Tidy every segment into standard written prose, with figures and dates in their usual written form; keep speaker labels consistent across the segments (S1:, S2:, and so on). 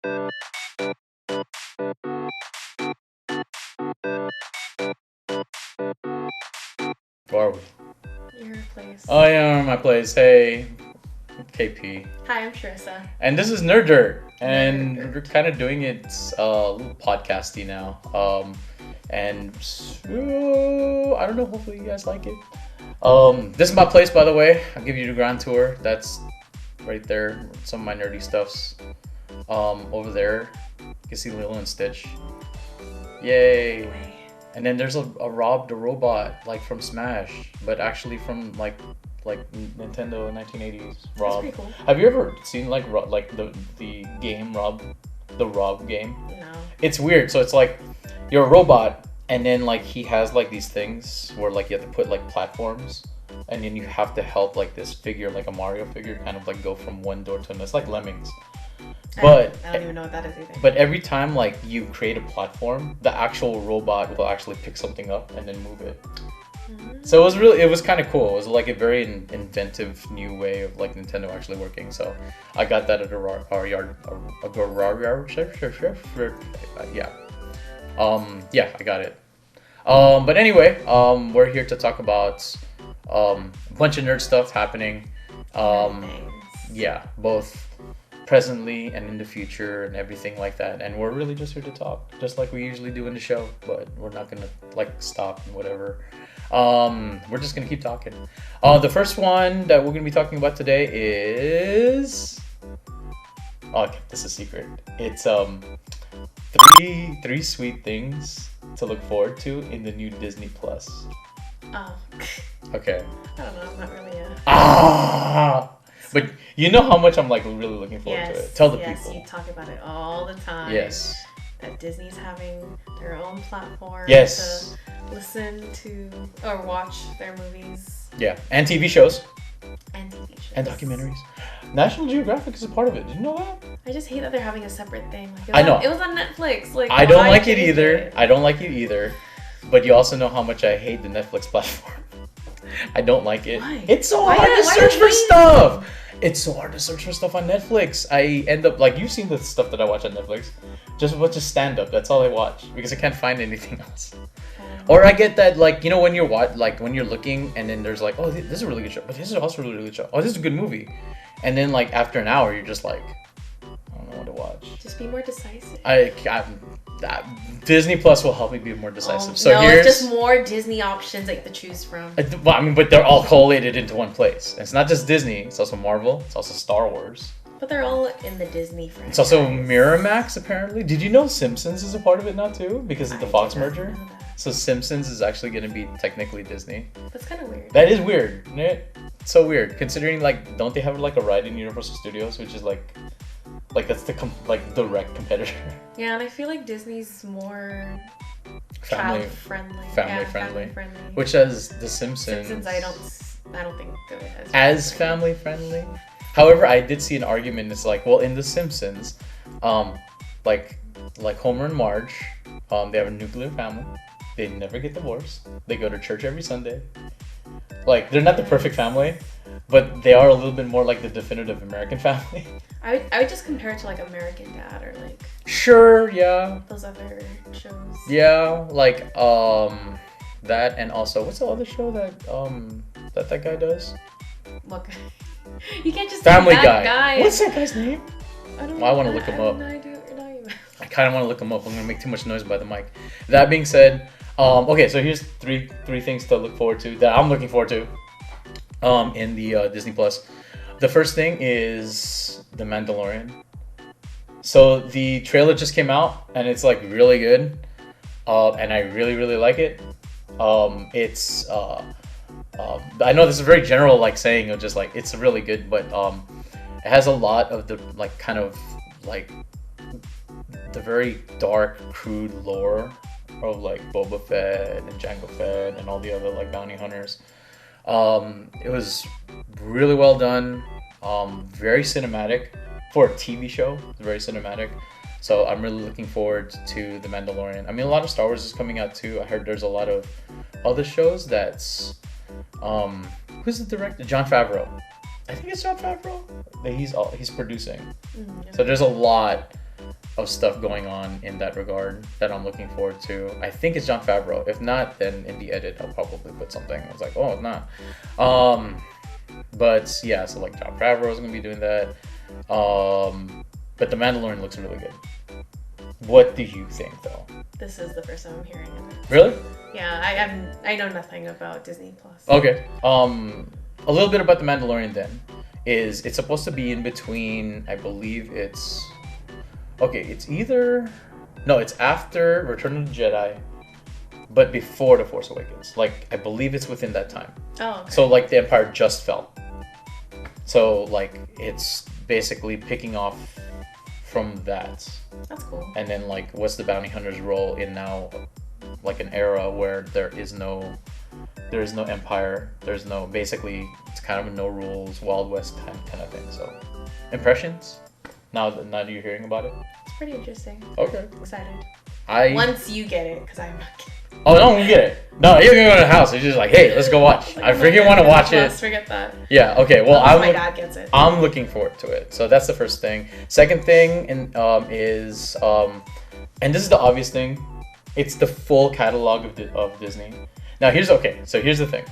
S1: Where are we?
S2: Your place.
S1: Oh, yeah, my place. Hey, KP.
S2: Hi, I'm Sharissa.
S1: And this is Nerd Dirt. And
S2: Nerd Dirt.
S1: we're kind of doing it a little podcasty now. And I don't know, hopefully you guys like it. This is my place, by the way. I'll give you the grand tour. That's right there. Some of my nerdy stuffs. Over there, you can see Lilo and Stitch. Yay! And then there's a Rob the Robot, like from Smash, but actually from like Nintendo 1980s. Rob.
S2: That's pretty cool.
S1: Have you ever seen like the game Rob, the Rob game?
S2: No.
S1: It's weird. So it's like you're a robot, and then like he has like these things where like you have to put like platforms, and then you have to help like this figure, like a Mario figure, kind of like go from one door to another. It's like Lemmings. But
S2: I don't even know what that is either.
S1: But every time like you create a platform, the actual robot will actually pick something up and then move it.
S2: Mm-hmm.
S1: So it was kind of cool. It was like a very inventive new way of like Nintendo actually working. So I got that at our yard, yeah. Yeah, I got it. But anyway, we're here to talk about a bunch of nerd stuff happening. Yeah, both presently and in the future and everything like that, and we're really just here to talk, just like we usually do in the show, but we're not gonna like stop and whatever. We're just gonna keep talking. The first one that we're gonna be talking about today is okay, this is a secret. It's three sweet things to look forward to in the new Disney Plus.
S2: Oh.
S1: Okay.
S2: I don't know. I'm not really a.
S1: But you know how much I'm like really looking forward to it. Tell the people.
S2: Yes, you talk about it all the time.
S1: Yes.
S2: That Disney's having their own platform.
S1: Yes.
S2: To listen to or watch their movies.
S1: Yeah, and TV shows.
S2: And TV shows.
S1: And documentaries. National Geographic is a part of it. Did you know that?
S2: I just hate that they're having a separate thing. Like,
S1: I know.
S2: It was on Netflix. Like
S1: I don't
S2: why
S1: like it
S2: change
S1: either.
S2: it?
S1: I don't like it either. But you also know how much I hate the Netflix platform. I don't like it.
S2: Why?
S1: It's so
S2: Why
S1: hard to
S2: why
S1: search
S2: are
S1: for
S2: we-
S1: stuff. It's so hard to search for stuff on Netflix. I end up like you've seen the stuff that I watch on Netflix. Just watch a stand-up. That's all I watch because I can't find anything else. Or I get that like when you're when you're looking and then there's like, oh, this is a really good show, but this is also a really good show. Oh, this is a good movie, and then like after an hour you're just like, I don't know what to watch.
S2: Just be more decisive.
S1: Disney Plus will help me be more decisive. So
S2: no,
S1: here's
S2: it's just more Disney options that you have to choose from.
S1: well, I mean, but they're all collated into one place. And it's not just Disney. It's also Marvel. It's also Star Wars.
S2: But they're all in the Disney franchise.
S1: It's also Miramax, apparently. Did you know Simpsons is a part of it now, too? Because of the Fox
S2: did not
S1: merger?
S2: know that.
S1: So Simpsons is actually going to be technically Disney.
S2: That's kind of weird.
S1: That is weird, isn't it? It's so weird. Considering, like, don't they have, like, a ride in Universal Studios, which is, like that's the direct competitor.
S2: Yeah, and I feel like Disney's more
S1: Family
S2: child-friendly.
S1: family
S2: Yeah,
S1: friendly.
S2: family-friendly.
S1: Which as The Simpsons.
S2: Simpsons, I don't think go
S1: As family friendly. However, I did see an argument. It's like, well, in The Simpsons, like Homer and Marge, they have a nuclear family. They never get divorced. They go to church every Sunday. Like, they're not the perfect family, but they are a little bit more like the definitive American family.
S2: I would just compare it to like American Dad or like
S1: Sure, yeah.
S2: those other shows.
S1: Yeah, like that, and also what's the other show that that guy does?
S2: Look, you can't just
S1: Family
S2: say that guy.
S1: What's that guy's name?
S2: I don't
S1: Well, I wanna look him up.
S2: I have no idea what you're talking about.
S1: I kind of want to look them up. I'm gonna make too much noise by the mic. That being said, okay, so here's three things to look forward to that I'm looking forward to in the Disney Plus. The first thing is The Mandalorian. So the trailer just came out and it's like really good, and I really like it. It's I know this is a very general like saying of just like it's really good, but it has a lot of the like kind of like the very dark, crude lore of like Boba Fett and Jango Fett and all the other like bounty hunters. It was really well done, very cinematic for a TV show. It's very cinematic, so I'm really looking forward to The Mandalorian. I mean, a lot of Star Wars is coming out too. I heard there's a lot of other shows that's who's the director? Jon Favreau. I think it's Jon Favreau that he's producing. So there's a lot of stuff going on in that regard that I'm looking forward to. I think it's Jon Favreau. If not, then in the edit I'll probably put something. I was like, oh, it's not. But yeah, so like Jon Favreau is gonna be doing that. But The Mandalorian looks really good. What do you think, though?
S2: This is the first time I'm hearing of it.
S1: Really?
S2: Yeah, I know nothing about Disney Plus.
S1: Okay. A little bit about The Mandalorian then is it's supposed to be in between. I believe it's it's after Return of the Jedi, but before The Force Awakens. Like I believe it's within that time.
S2: Oh. Okay.
S1: So like the Empire just fell. So like it's basically picking off from that.
S2: That's cool.
S1: And then like what's the bounty hunter's role in now like an era where there is no empire, there's no, basically it's kind of a no rules Wild West kind of thing. So impressions now that you're hearing about it?
S2: It's pretty interesting.
S1: Okay.
S2: Excited.
S1: Once
S2: you get it, because I'm not getting it.
S1: Oh, no, we get it. No, you're gonna go to the house. It's just like, hey, let's go watch. I freaking want to watch it.
S2: Forget that.
S1: Yeah. Okay. Well,
S2: my dad gets it.
S1: I'm looking forward to it. So that's the first thing. Second thing is and this is the obvious thing. It's the full catalog of Disney. Now here's the thing.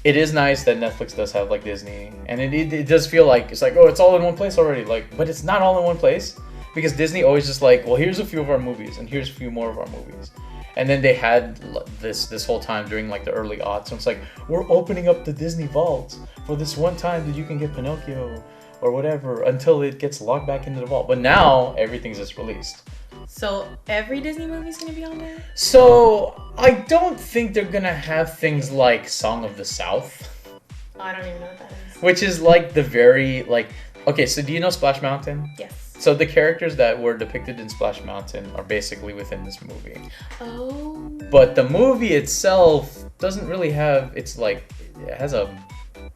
S1: It is nice that Netflix does have like Disney, and it does feel like it's like, oh, it's all in one place already. Like, but it's not all in one place because Disney always just like, well, here's a few of our movies and here's a few more of our movies. And then they had this whole time during like the early aughts. So it's like, we're opening up the Disney vault for this one time that you can get Pinocchio or whatever until it gets locked back into the vault. But now everything's just released.
S2: So every Disney movie's gonna be on there?
S1: So I don't think they're gonna have things like Song of the South.
S2: Oh, I don't even know what that is.
S1: Which is like the very like, okay, so do you know Splash Mountain?
S2: Yes.
S1: So the characters that were depicted in Splash Mountain are basically within this movie.
S2: Oh.
S1: But the movie itself doesn't really have, it's like, it has a,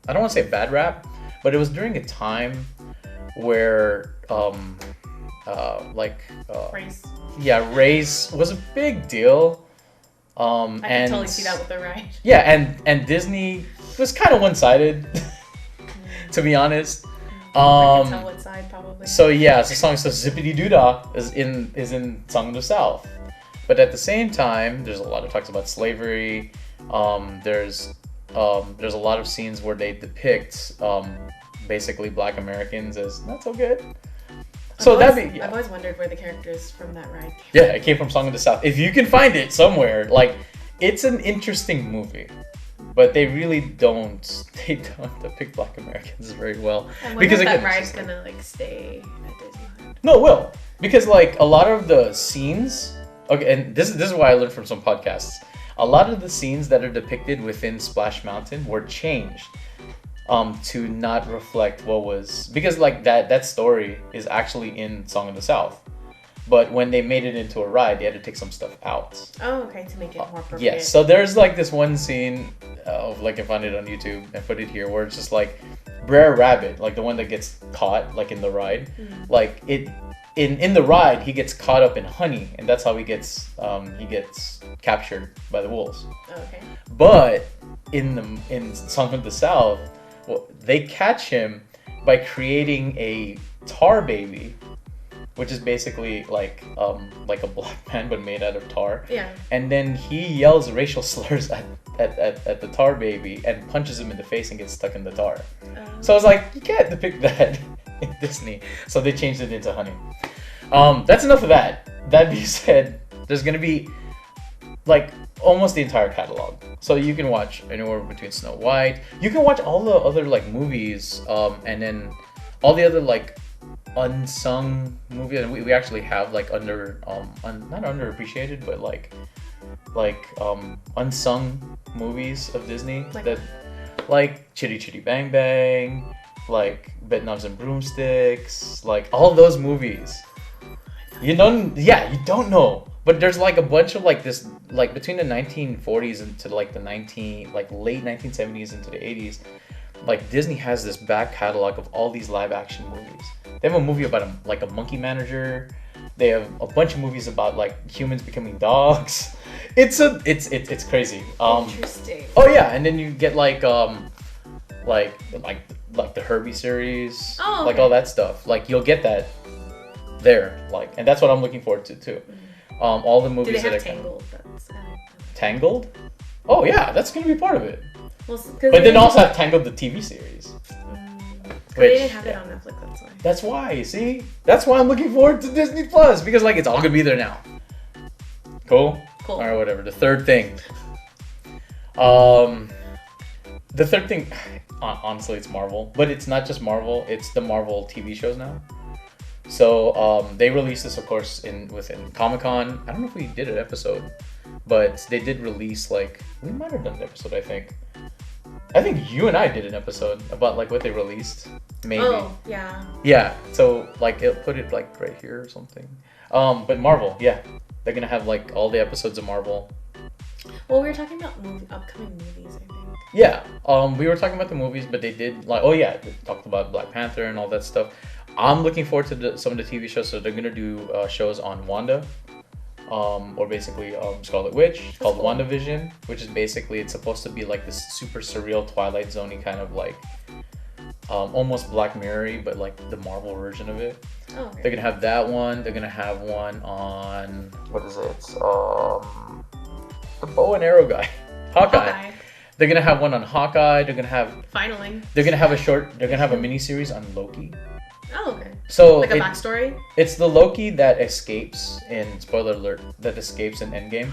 S1: I don't want to say bad rap, but it was during a time where,
S2: race.
S1: Yeah, race was a big deal.
S2: I can totally see that with the ride.
S1: Yeah, and Disney was kind of one-sided, to be honest.
S2: I can tell what side probably.
S1: So yeah, it's a song so Zippity Doo Dah is in Song of the South. But at the same time, there's a lot of talks about slavery. There's a lot of scenes where they depict basically Black Americans as not so good. So I've
S2: always wondered where the characters from that ride came.
S1: Yeah, it came from Song of the South. If you can find it somewhere, like it's an interesting movie. But they really don't depict Black Americans very well.
S2: I wonder if that ride's gonna like stay at Disneyland.
S1: No, it will. Because like a lot of the scenes, okay, and this is why I learned from some podcasts. A lot of the scenes that are depicted within Splash Mountain were changed to not reflect what was, because like that story is actually in Song of the South. But when they made it into a ride, they had to take some stuff out.
S2: Oh, okay, to make it more appropriate.
S1: Yes, so there's like this one scene of like, I found it on YouTube and put it here, where it's just like Brer Rabbit, like the one that gets caught like in the ride, like it in the ride he gets caught up in honey, and that's how he gets captured by the wolves.
S2: Oh, okay.
S1: But in Song of the South, well, they catch him by creating a tar baby, which is basically like a black man but made out of tar.
S2: Yeah.
S1: And then he yells racial slurs at the tar baby and punches him in the face and gets stuck in the tar. So I was like, you can't depict that in Disney. So they changed it into honey. That's enough of that. That being said, there's gonna be like almost the entire catalog. So you can watch anywhere between Snow White. You can watch all the other like movies, and then all the other like unsung movie, and we actually have like not underappreciated, but like unsung movies of Disney, like, that like Chitty Chitty Bang Bang, like Bedknobs and Broomsticks, like all those movies. You don't know, but there's like a bunch of like this, like between the 1940s into like the late 1970s into the 80s. Like Disney has this back catalog of all these live action movies. They have a movie about a monkey manager. They have a bunch of movies about like humans becoming dogs. It's crazy.
S2: Interesting.
S1: Oh yeah, and then you get like the Herbie series,
S2: oh, okay.
S1: like all that stuff. Like you'll get that there. Like, and that's what I'm looking forward to too. All the
S2: Do
S1: movies
S2: they
S1: that
S2: have
S1: I
S2: Tangled? That's
S1: Tangled. Oh yeah, that's gonna be part of it.
S2: well,
S1: But then also have Tangled the TV series.
S2: They didn't have it on Netflix. That's why.
S1: That's why. See, that's why I'm looking forward to Disney Plus because like it's all gonna be there now. Cool.
S2: Cool.
S1: All right, whatever. The third thing. The third thing, honestly, it's Marvel, but it's not just Marvel. It's the Marvel TV shows now. So they released this, of course, within Comic-Con. I don't know if we did an episode, but they did release like we might have done an episode. I think you and I did an episode about like what they released. Maybe.
S2: Oh yeah.
S1: Yeah. So like it'll put it like right here or something. But Marvel, yeah, they're gonna have like all the episodes of Marvel.
S2: Well, we were talking about upcoming movies, I think.
S1: Yeah, we were talking about the movies, but they did like, oh yeah, they talked about Black Panther and all that stuff. I'm looking forward to some of the TV shows. So they're gonna do shows on Wanda, or basically Scarlet Witch, called
S2: cool.
S1: WandaVision, which is basically it's supposed to be like this super surreal Twilight Zone-y kind of like, almost Black Mirror-y, but like the Marvel version of it.
S2: Oh, okay.
S1: They're gonna have that one. They're gonna have one on what is it? The bow and arrow guy, Hawkeye. They're gonna have one on Hawkeye. They're gonna have
S2: Finally.
S1: They're gonna have a mini series on Loki.
S2: Oh, okay.
S1: So
S2: Like a backstory.
S1: It's the Loki that escapes in spoiler alert that escapes in Endgame.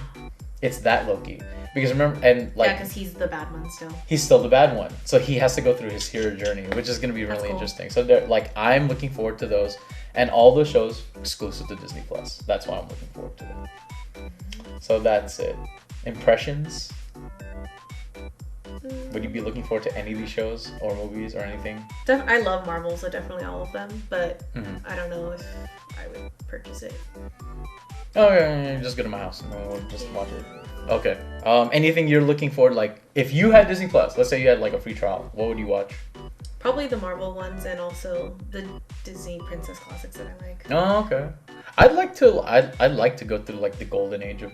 S1: It's that Loki because remember and like
S2: Yeah, because he's the bad one still.
S1: he's still the bad one, so he has to go through his hero journey, which is gonna be really
S2: cool.
S1: interesting. So they're like I'm looking forward to those, and all those shows exclusive to Disney Plus. That's why I'm looking forward to them. So that's it. Impressions. Would you be looking forward to any of these shows or movies or anything?
S2: I love Marvel, so definitely all of them. But
S1: Mm-hmm.
S2: I don't know if I would purchase it.
S1: Oh yeah, just go to my house and then we'll just watch it. Okay. Anything you're looking forward, like if you had Disney Plus, let's say you had like a free trial, what would you watch?
S2: Probably the Marvel ones and also the Disney princess classics that I like.
S1: Oh, okay. I'd like to go through like the golden age of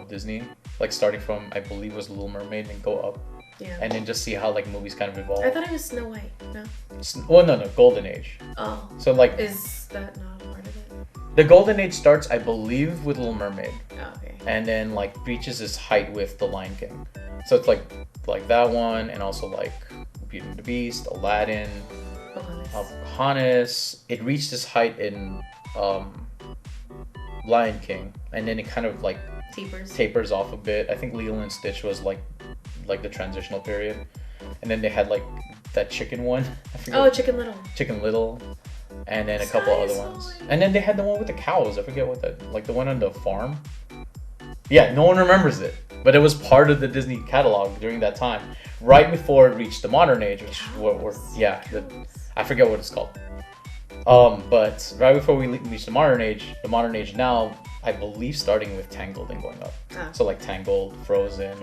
S1: Disney, like starting from I believe it was Little Mermaid and go up.
S2: Yeah.
S1: And then just see how like movies kind of evolve.
S2: I thought it was Snow White. No.
S1: Well, no, golden age.
S2: Oh.
S1: So like
S2: Is that not a part of it?
S1: the golden age starts, I believe, with Little Mermaid.
S2: Oh, okay.
S1: And then like reaches its height with The Lion King. So it's like that one, and also like Beauty and the Beast, Aladdin, Pocahontas. It reached its height in Lion King, and then it kind of like tapers off a bit. I think Lilo and Stitch was like the transitional period, and then they had like that chicken one. I forget.
S2: Oh, Chicken Little.
S1: Chicken Little. And then a couple other ones. And then they had the one with the cows. I forget what that, like the one on the farm. Yeah, no one remembers it. But it was part of the Disney catalog during that time. Right before it reached the modern age, which I forget what it's called. But right before we reached the modern age now, I believe starting with Tangled and going up. So like Tangled, Frozen.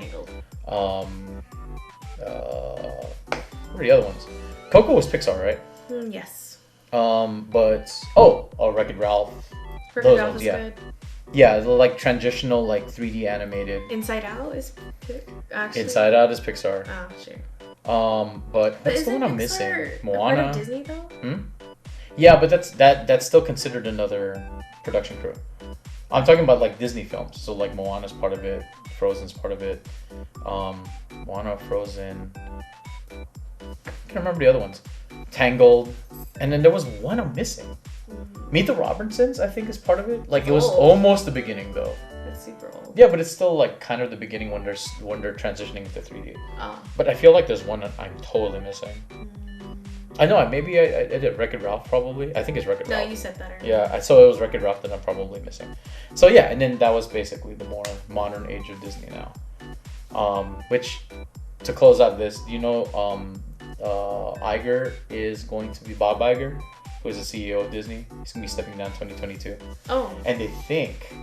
S1: What are the other ones? Coco was Pixar, right?
S2: Yes.
S1: Wreck-It Ralph.
S2: Wreck-It Ralph is good.
S1: Yeah, the like transitional like 3D animated.
S2: Inside Out is actually.
S1: Inside Out is Pixar.
S2: Oh, sure.
S1: But that's the one I'm missing. Moana.
S2: Part of Disney though?
S1: Yeah, but that's still considered another production crew. I'm talking about like Disney films. So like Moana's part of it, Frozen's part of it. Moana, Frozen. I can't remember the other ones. Tangled, and then there was one I'm missing. Meet the Robinsons, I think, is part of it. Like it was almost the beginning though.
S2: That's super old.
S1: Yeah, but it's still like kind of the beginning when they're transitioning into 3D.
S2: Oh.
S1: But I feel like there's one that I'm totally missing. I know, maybe I did Wreck-It Ralph probably. I think it's Wreck-It Ralph.
S2: No, you said that earlier.
S1: Yeah, I saw it was Wreck-It Ralph that I'm probably missing. So yeah, and then that was basically the more modern age of Disney now. Which, to close out this, Iger is going to be Bob Iger, who is the CEO of Disney. He's going to be stepping down 2022. Oh. And they think,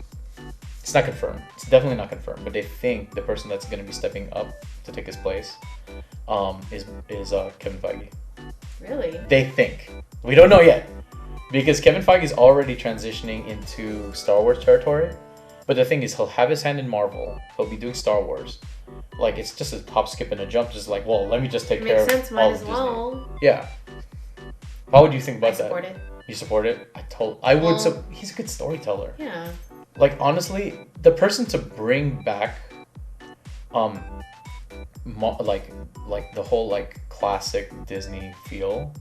S1: it's not confirmed, it's definitely not confirmed, but they think the person that's going to be stepping up to take his place is Kevin Feige.
S2: Really?
S1: They think. We don't know yet. Because Kevin Feige is already transitioning into Star Wars territory. But the thing is, he'll have his hand in Marvel. He'll be doing Star Wars. Like, it's just a hop, skip, and a jump. Just like, well, let me just take care of all of Disney.
S2: Well.
S1: Yeah. How would you think about that?
S2: I support it.
S1: You support it? I would.
S2: Well,
S1: He's a good storyteller.
S2: Yeah.
S1: Like honestly, the person to bring back, um, like the whole like classic Disney feel,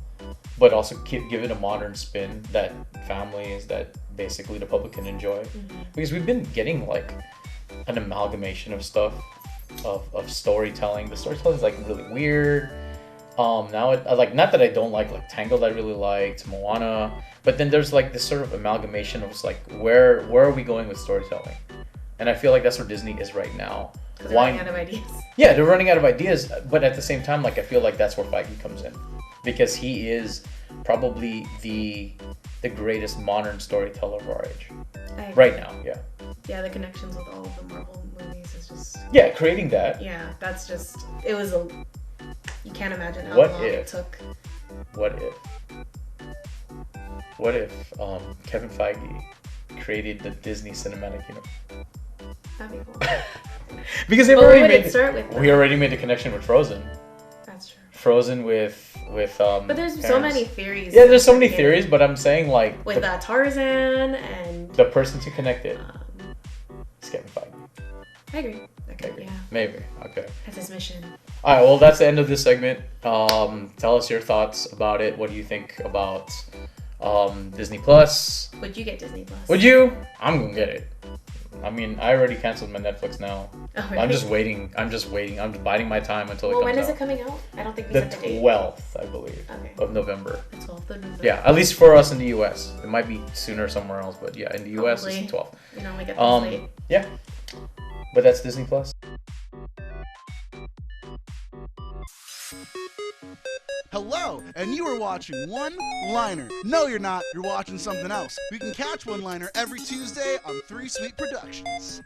S1: but also give it a modern spin that families that basically the public can enjoy. Because we've been getting like an amalgamation of stuff, of storytelling. The storytelling is like really weird. Now like not that I don't like Tangled, I really liked Moana, but then there's like this sort of amalgamation of just like where are we going with storytelling, and I feel like that's where Disney is right now.
S2: Because they're running out of ideas.
S1: Yeah, they're running out of ideas, but at the same time, like I feel like that's where Feige comes in, because he is probably the greatest modern storyteller of our age right now. Yeah.
S2: Yeah, the connections with all of the Marvel movies is just.
S1: Yeah, creating that.
S2: Yeah, that's just. It was a. You can't imagine how
S1: What
S2: long
S1: if?
S2: it took.
S1: What if Kevin Feige created the Disney Cinematic Universe?
S2: That'd be cool.
S1: Because they've
S2: But
S1: already
S2: what would
S1: made
S2: it start with?
S1: we already made the connection with Frozen.
S2: That's true.
S1: Frozen with
S2: But there's so
S1: parents.
S2: many theories.
S1: Yeah, there's so many theories, but I'm saying like
S2: with Tarzan and.
S1: the person to connect it is Kevin Feige.
S2: I agree. Okay,
S1: Maybe.
S2: yeah.
S1: Maybe. Okay.
S2: That's his mission.
S1: All right. Well, that's the end of this segment. Tell us your thoughts about it. What do you think about Disney Plus?
S2: Would you get Disney Plus?
S1: Would you? I'm gonna get it. I mean, I already canceled my Netflix now.
S2: Oh, really?
S1: I'm just waiting. I'm just biding my time until it comes out.
S2: When is it coming out? I don't think we
S1: The
S2: set the date.
S1: 12th, I believe,
S2: Okay.
S1: of November.
S2: The 12th of November.
S1: Yeah, at least for us in the U.S. It might be sooner somewhere else, but yeah, in the U.S. it's the 12th.
S2: You normally get this late.
S1: Yeah, but that's Disney Plus.
S3: Hello, and you are watching One Liner. No, you're not. You're watching something else. We can catch One Liner every Tuesday on 3 Sweet Productions.